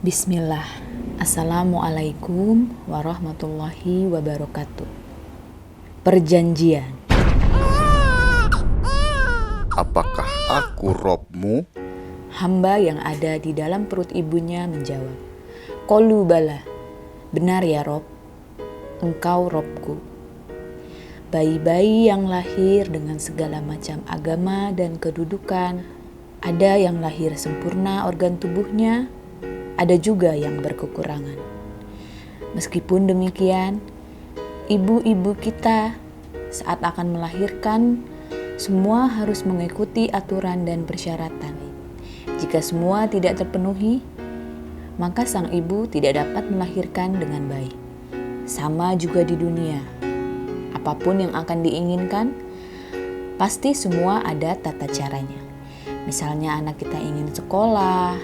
Bismillah. Assalamualaikum warahmatullahi wabarakatuh. Perjanjian. Apakah aku Robmu? Hamba yang ada di dalam perut ibunya menjawab, Qalu bala. Benar ya Rob, engkau Robku. Bayi-bayi yang lahir dengan segala macam agama dan kedudukan, ada yang lahir sempurna organ tubuhnya, ada juga yang berkekurangan. Meskipun demikian, ibu-ibu kita saat akan melahirkan semua harus mengikuti aturan dan persyaratan. Jika semua tidak terpenuhi, maka sang ibu tidak dapat melahirkan dengan baik. Sama juga di dunia. Apapun yang akan diinginkan, pasti semua ada tata caranya. Misalnya anak kita ingin sekolah,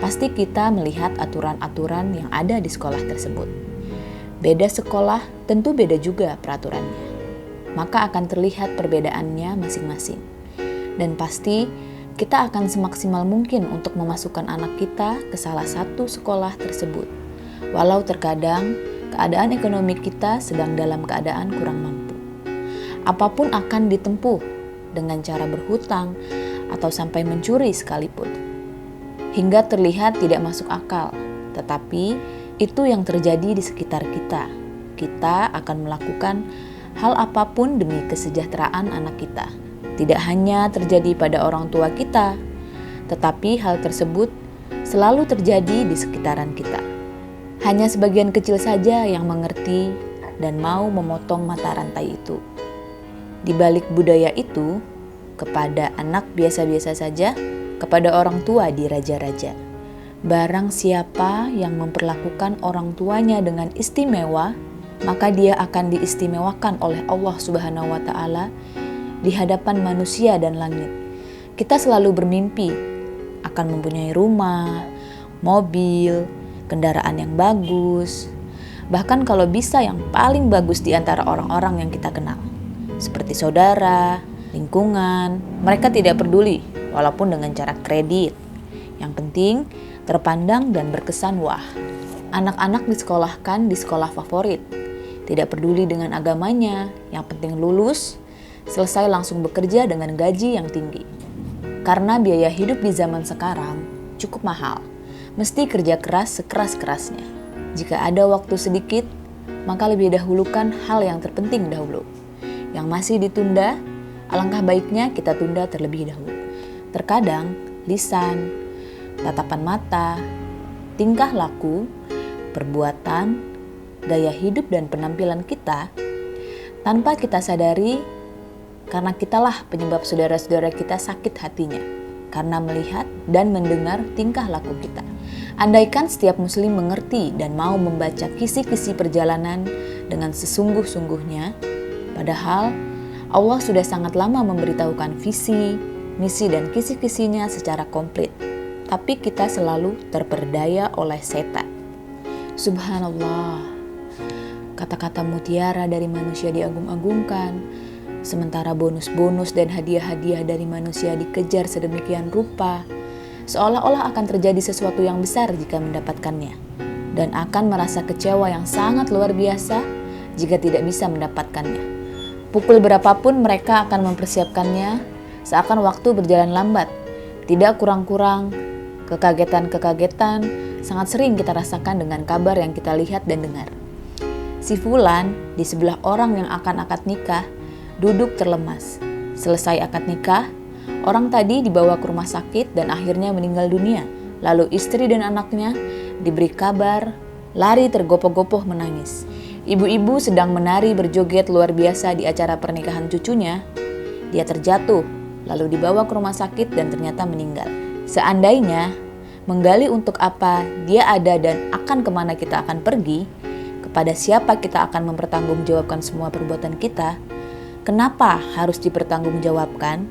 pasti kita melihat aturan-aturan yang ada di sekolah tersebut. Beda sekolah, tentu beda juga peraturannya. Maka akan terlihat perbedaannya masing-masing. Dan pasti kita akan semaksimal mungkin untuk memasukkan anak kita ke salah satu sekolah tersebut. Walau terkadang keadaan ekonomi kita sedang dalam keadaan kurang mampu. Apapun akan ditempuh dengan cara berhutang atau sampai mencuri sekalipun. Hingga terlihat tidak masuk akal, tetapi itu yang terjadi di sekitar kita. Kita akan melakukan hal apapun demi kesejahteraan anak kita. Tidak hanya terjadi pada orang tua kita, tetapi hal tersebut selalu terjadi di sekitaran kita. Hanya sebagian kecil saja yang mengerti dan mau memotong mata rantai itu. Di balik budaya itu, kepada anak biasa-biasa saja, kepada orang tua diraja-raja. Barang siapa yang memperlakukan orang tuanya dengan istimewa, maka dia akan diistimewakan oleh Allah Subhanahu wa Ta'ala di hadapan manusia dan langit. Kita selalu bermimpi akan mempunyai rumah, mobil, kendaraan yang bagus, bahkan kalau bisa yang paling bagus di antara orang-orang yang kita kenal, seperti saudara, lingkungan. Mereka tidak peduli, walaupun dengan cara kredit. Yang penting terpandang dan berkesan wah. Anak-anak disekolahkan di sekolah favorit. Tidak peduli dengan agamanya, yang penting lulus, selesai langsung bekerja dengan gaji yang tinggi. Karena biaya hidup di zaman sekarang cukup mahal, mesti kerja keras sekeras-kerasnya. Jika ada waktu sedikit, maka lebih dahulukan hal yang terpenting dahulu. Yang masih ditunda, alangkah baiknya kita tunda terlebih dahulu. Terkadang lisan, tatapan mata, tingkah laku, perbuatan, gaya hidup dan penampilan kita, tanpa kita sadari, karena kitalah penyebab saudara-saudara kita sakit hatinya, karena melihat dan mendengar tingkah laku kita. Andaikan setiap muslim mengerti dan mau membaca kisi-kisi perjalanan dengan sesungguh-sungguhnya, padahal Allah sudah sangat lama memberitahukan visi, misi dan kisi-kisinya secara komplit. Tapi kita selalu terperdaya oleh setan. Subhanallah, kata-kata mutiara dari manusia diagung-agungkan, sementara bonus-bonus dan hadiah-hadiah dari manusia dikejar sedemikian rupa, seolah-olah akan terjadi sesuatu yang besar jika mendapatkannya, dan akan merasa kecewa yang sangat luar biasa jika tidak bisa mendapatkannya. Pukul berapapun mereka akan mempersiapkannya, seakan waktu berjalan lambat. Tidak kurang-kurang, kekagetan-kekagetan sangat sering kita rasakan dengan kabar yang kita lihat dan dengar. Si Fulan di sebelah orang yang akan akad nikah duduk terlemas. Selesai akad nikah, orang tadi dibawa ke rumah sakit dan akhirnya meninggal dunia. Lalu istri dan anaknya diberi kabar, lari tergopoh-gopoh menangis. Ibu-ibu sedang menari berjoget luar biasa di acara pernikahan cucunya. Dia terjatuh, lalu dibawa ke rumah sakit dan ternyata meninggal. Seandainya menggali untuk apa dia ada dan akan kemana kita akan pergi, kepada siapa kita akan mempertanggungjawabkan semua perbuatan kita, kenapa harus dipertanggungjawabkan?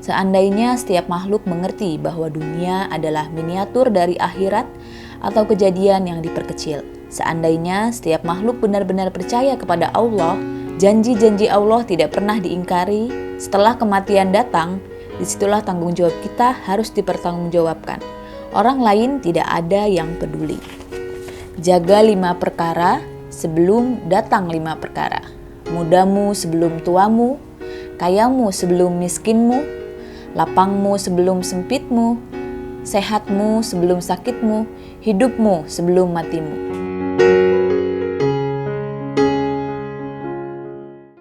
Seandainya setiap makhluk mengerti bahwa dunia adalah miniatur dari akhirat atau kejadian yang diperkecil. Seandainya setiap makhluk benar-benar percaya kepada Allah, janji-janji Allah tidak pernah diingkari, setelah kematian datang, disitulah tanggung jawab kita harus dipertanggungjawabkan. Orang lain tidak ada yang peduli. Jaga 5 perkara sebelum datang 5 perkara. Mudamu sebelum tuamu, kayamu sebelum miskinmu, lapangmu sebelum sempitmu, sehatmu sebelum sakitmu, hidupmu sebelum matimu.